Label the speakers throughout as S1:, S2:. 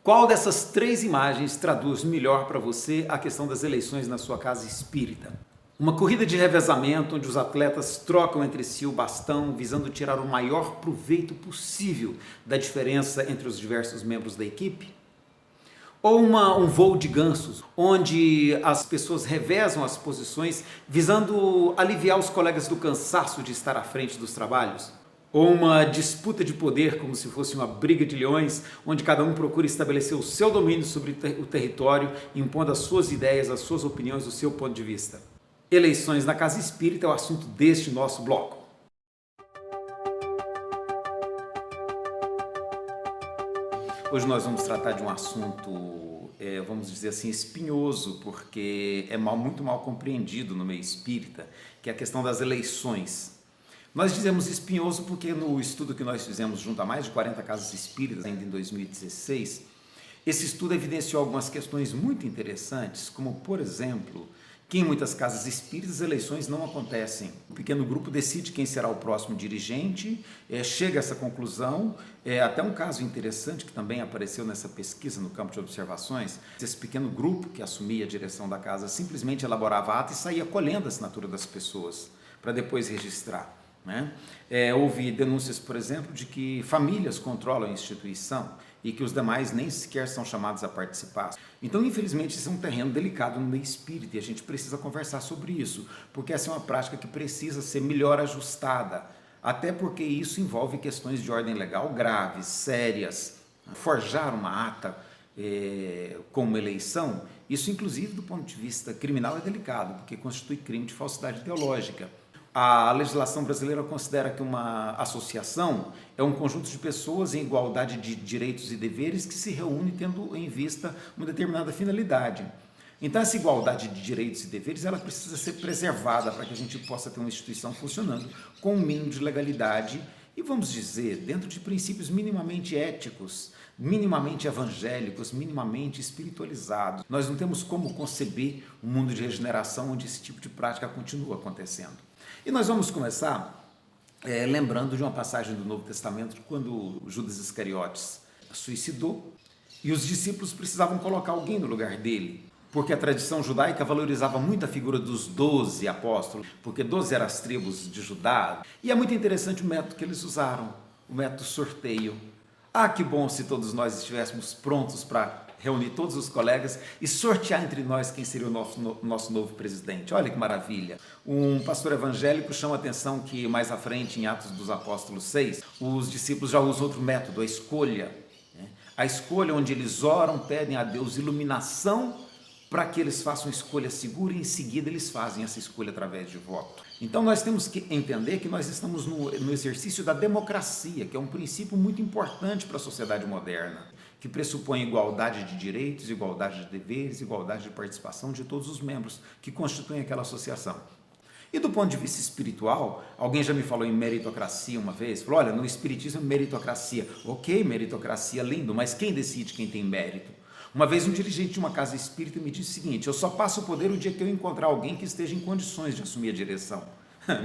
S1: Qual dessas três imagens traduz melhor para você a questão das eleições na sua casa espírita? Uma corrida de revezamento onde os atletas trocam entre si o bastão visando tirar o maior proveito possível da diferença entre os diversos membros da equipe? Ou um voo de gansos, onde as pessoas revezam as posições visando aliviar os colegas do cansaço de estar à frente dos trabalhos? Ou uma disputa de poder, como se fosse uma briga de leões, onde cada um procura estabelecer o seu domínio sobre o território, impondo as suas ideias, as suas opiniões, o seu ponto de vista? Eleições na casa espírita é o assunto deste nosso bloco. Hoje nós vamos tratar de um assunto, vamos dizer assim, espinhoso, porque é muito mal compreendido no meio espírita, que é a questão das eleições. Nós dizemos espinhoso porque no estudo que nós fizemos junto a mais de 40 casas espíritas, ainda em 2016, esse estudo evidenciou algumas questões muito interessantes, como, por exemplo, que em muitas casas espíritas eleições não acontecem. Um pequeno grupo decide quem será o próximo dirigente, chega a essa conclusão, até um caso interessante que também apareceu nessa pesquisa no campo de observações, esse pequeno grupo que assumia a direção da casa simplesmente elaborava a ata e saía colhendo a assinatura das pessoas, para depois registrar. Houve denúncias, por exemplo, de que famílias controlam a instituição e que os demais nem sequer são chamados a participar. Então, infelizmente, isso é um terreno delicado no meio espírita e a gente precisa conversar sobre isso, porque essa é uma prática que precisa ser melhor ajustada, até porque isso envolve questões de ordem legal graves, sérias. Forjar uma ata com uma eleição, isso inclusive do ponto de vista criminal é delicado, porque constitui crime de falsidade ideológica. A legislação brasileira considera que uma associação é um conjunto de pessoas em igualdade de direitos e deveres que se reúne tendo em vista uma determinada finalidade. Então, essa igualdade de direitos e deveres ela precisa ser preservada para que a gente possa ter uma instituição funcionando com um mínimo de legalidade e, vamos dizer, dentro de princípios minimamente éticos, minimamente evangélicos, minimamente espiritualizados. Nós não temos como conceber um mundo de regeneração onde esse tipo de prática continua acontecendo. E nós vamos começar lembrando de uma passagem do Novo Testamento, quando Judas Iscariotes suicidou e os discípulos precisavam colocar alguém no lugar dele, porque a tradição judaica valorizava muito a figura dos 12 apóstolos, porque 12 eram as tribos de Judá. E é muito interessante o método que eles usaram, o método sorteio. Ah, que bom se todos nós estivéssemos prontos para reunir todos os colegas e sortear entre nós quem seria o nosso novo presidente. Olha que maravilha. Um pastor evangélico chama a atenção que mais à frente, em Atos dos Apóstolos 6, os discípulos já usam outro método, a escolha. A escolha onde eles oram, pedem a Deus iluminação para que eles façam escolha segura e em seguida eles fazem essa escolha através de voto. Então nós temos que entender que nós estamos no exercício da democracia, que é um princípio muito importante para a sociedade moderna, que pressupõe igualdade de direitos, igualdade de deveres, igualdade de participação de todos os membros que constituem aquela associação. E do ponto de vista espiritual, alguém já me falou em meritocracia uma vez, falou, olha, no espiritismo é meritocracia. Ok, meritocracia, lindo, mas quem decide quem tem mérito? Uma vez um dirigente de uma casa espírita me disse o seguinte, eu só passo o poder o dia que eu encontrar alguém que esteja em condições de assumir a direção.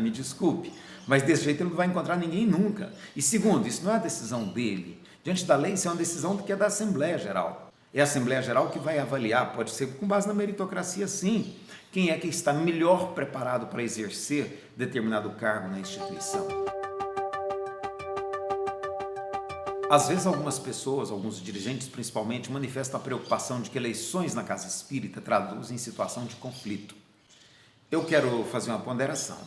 S1: Me desculpe, mas desse jeito ele não vai encontrar ninguém nunca. E segundo, isso não é a decisão dele. Diante da lei, isso é uma decisão que é da Assembleia Geral. É a Assembleia Geral que vai avaliar, pode ser com base na meritocracia sim, quem é que está melhor preparado para exercer determinado cargo na instituição. Às vezes algumas pessoas, alguns dirigentes principalmente, manifestam a preocupação de que eleições na casa espírita traduzem situação de conflito. Eu quero fazer uma ponderação.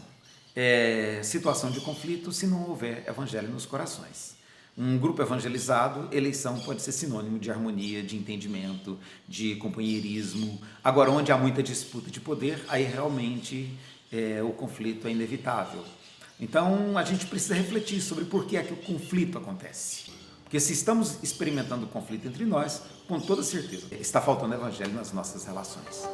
S1: Situação de conflito se não houver evangelho nos corações. Um grupo evangelizado, eleição pode ser sinônimo de harmonia, de entendimento, de companheirismo. Agora, onde há muita disputa de poder, aí realmente o conflito é inevitável. Então, a gente precisa refletir sobre por que é que o conflito acontece. Porque se estamos experimentando conflito entre nós, com toda certeza, está faltando evangelho nas nossas relações.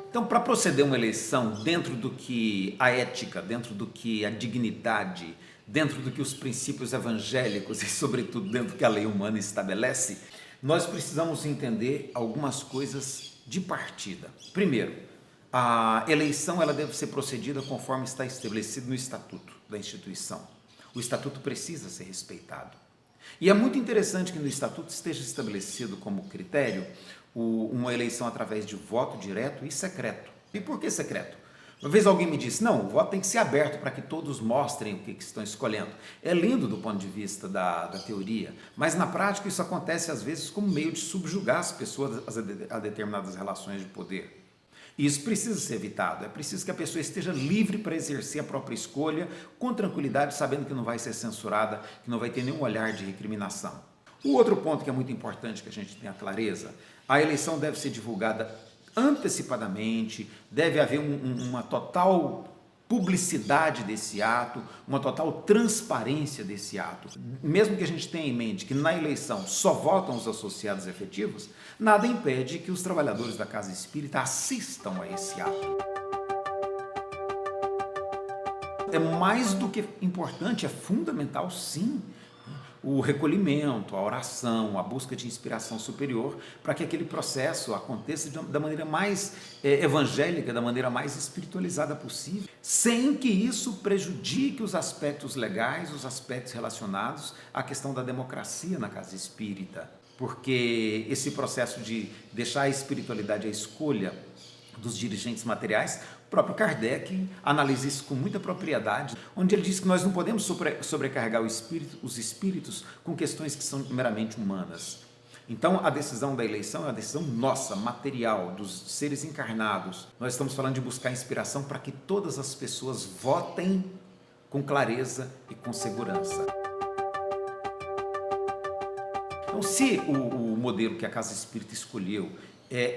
S1: Então, para proceder uma eleição dentro do que a ética, dentro do que a dignidade, dentro do que os princípios evangélicos e, sobretudo, dentro do que a lei humana estabelece, nós precisamos entender algumas coisas de partida. Primeiro, a eleição ela deve ser procedida conforme está estabelecido no estatuto da instituição. O estatuto precisa ser respeitado. E é muito interessante que no estatuto esteja estabelecido como critério uma eleição através de voto direto e secreto. E por que secreto? Uma vez alguém me disse, não, o voto tem que ser aberto para que todos mostrem o que estão escolhendo. É lindo do ponto de vista da teoria, mas na prática isso acontece às vezes como meio de subjugar as pessoas a determinadas relações de poder. E isso precisa ser evitado, é preciso que a pessoa esteja livre para exercer a própria escolha, com tranquilidade, sabendo que não vai ser censurada, que não vai ter nenhum olhar de recriminação. O outro ponto que é muito importante que a gente tenha clareza, a eleição deve ser divulgada antecipadamente, deve haver uma total publicidade desse ato, uma total transparência desse ato. Mesmo que a gente tenha em mente que na eleição só votam os associados efetivos, nada impede que os trabalhadores da Casa Espírita assistam a esse ato. É mais do que importante, é fundamental sim, o recolhimento, a oração, a busca de inspiração superior, para que aquele processo aconteça da maneira mais evangélica, da maneira mais espiritualizada possível, sem que isso prejudique os aspectos legais, os aspectos relacionados à questão da democracia na Casa Espírita. Porque esse processo de deixar a espiritualidade à escolha dos dirigentes materiais, o próprio Kardec analisa isso com muita propriedade, onde ele diz que nós não podemos sobrecarregar os espíritos com questões que são meramente humanas. Então, a decisão da eleição é uma decisão nossa, material, dos seres encarnados. Nós estamos falando de buscar inspiração para que todas as pessoas votem com clareza e com segurança. Então, se o modelo que a Casa Espírita escolheu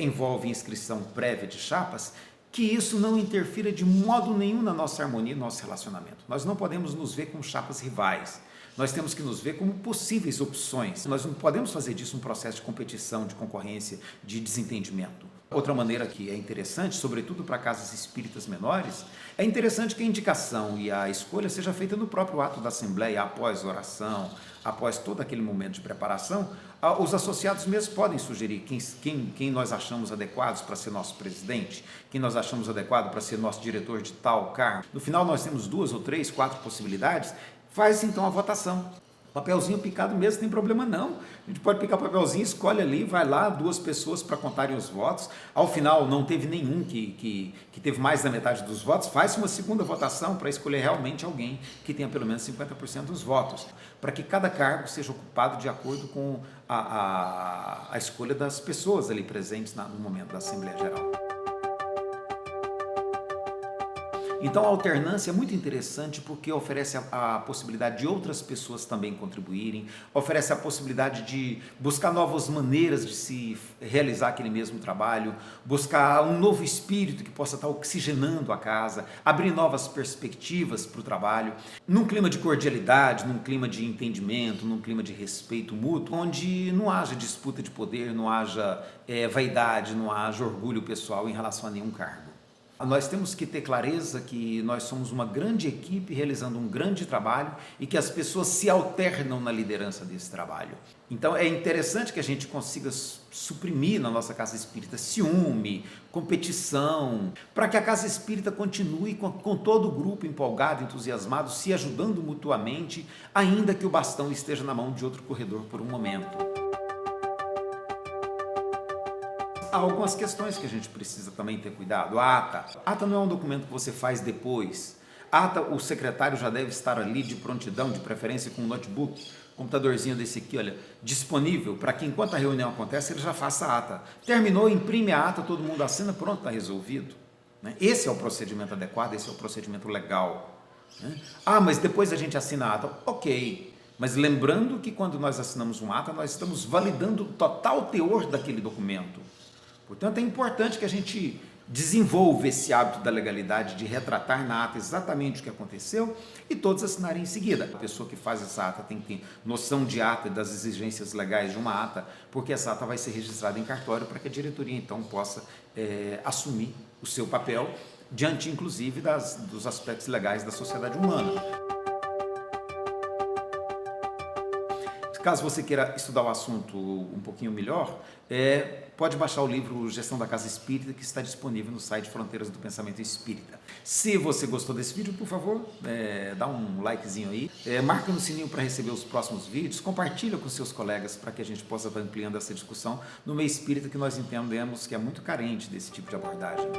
S1: envolve inscrição prévia de chapas, que isso não interfira de modo nenhum na nossa harmonia, no nosso relacionamento. Nós não podemos nos ver como chapas rivais. Nós temos que nos ver como possíveis opções. Nós não podemos fazer disso um processo de competição, de concorrência, de desentendimento. Outra maneira que é interessante, sobretudo para casas espíritas menores, é interessante que a indicação e a escolha seja feita no próprio ato da Assembleia, após a oração, após todo aquele momento de preparação. Os associados mesmos podem sugerir quem nós achamos adequados para ser nosso presidente, quem nós achamos adequado para ser nosso diretor de tal cargo. No final nós temos 2 ou 3, 4 possibilidades, faz então a votação. Papelzinho picado mesmo, não tem problema não. A gente pode picar papelzinho, escolhe ali, vai lá, 2 pessoas para contarem os votos. Ao final não teve nenhum que teve mais da metade dos votos, faz uma segunda votação para escolher realmente alguém que tenha pelo menos 50% dos votos, para que cada cargo seja ocupado de acordo com a escolha das pessoas ali presentes no momento da Assembleia Geral. Então a alternância é muito interessante porque oferece a possibilidade de outras pessoas também contribuírem, oferece a possibilidade de buscar novas maneiras de se realizar aquele mesmo trabalho, buscar um novo espírito que possa estar oxigenando a casa, abrir novas perspectivas para o trabalho, num clima de cordialidade, num clima de entendimento, num clima de respeito mútuo, onde não haja disputa de poder, não haja vaidade, não haja orgulho pessoal em relação a nenhum cargo. Nós temos que ter clareza que nós somos uma grande equipe realizando um grande trabalho e que as pessoas se alternam na liderança desse trabalho. Então é interessante que a gente consiga suprimir na nossa Casa Espírita ciúme, competição, para que a Casa Espírita continue com todo o grupo empolgado, entusiasmado, se ajudando mutuamente, ainda que o bastão esteja na mão de outro corredor por um momento. Há algumas questões que a gente precisa também ter cuidado. A ata. A ata não é um documento que você faz depois. A ata, o secretário já deve estar ali de prontidão, de preferência com um notebook, computadorzinho desse aqui, olha, disponível para que enquanto a reunião acontece, ele já faça a ata. Terminou, imprime a ata, todo mundo assina, pronto, está resolvido. Esse é o procedimento adequado, esse é o procedimento legal. Ah, mas depois a gente assina a ata. Ok, mas lembrando que quando nós assinamos uma ata, nós estamos validando o total teor daquele documento. Portanto, é importante que a gente desenvolva esse hábito da legalidade de retratar na ata exatamente o que aconteceu e todos assinarem em seguida. A pessoa que faz essa ata tem que ter noção de ata e das exigências legais de uma ata, porque essa ata vai ser registrada em cartório para que a diretoria então possa assumir o seu papel diante inclusive dos aspectos legais da sociedade humana. Caso você queira estudar o assunto um pouquinho melhor, pode baixar o livro Gestão da Casa Espírita, que está disponível no site Fronteiras do Pensamento Espírita. Se você gostou desse vídeo, por favor, dá um likezinho aí, marca no sininho para receber os próximos vídeos, compartilha com seus colegas para que a gente possa estar ampliando essa discussão no meio espírita, que nós entendemos que é muito carente desse tipo de abordagem.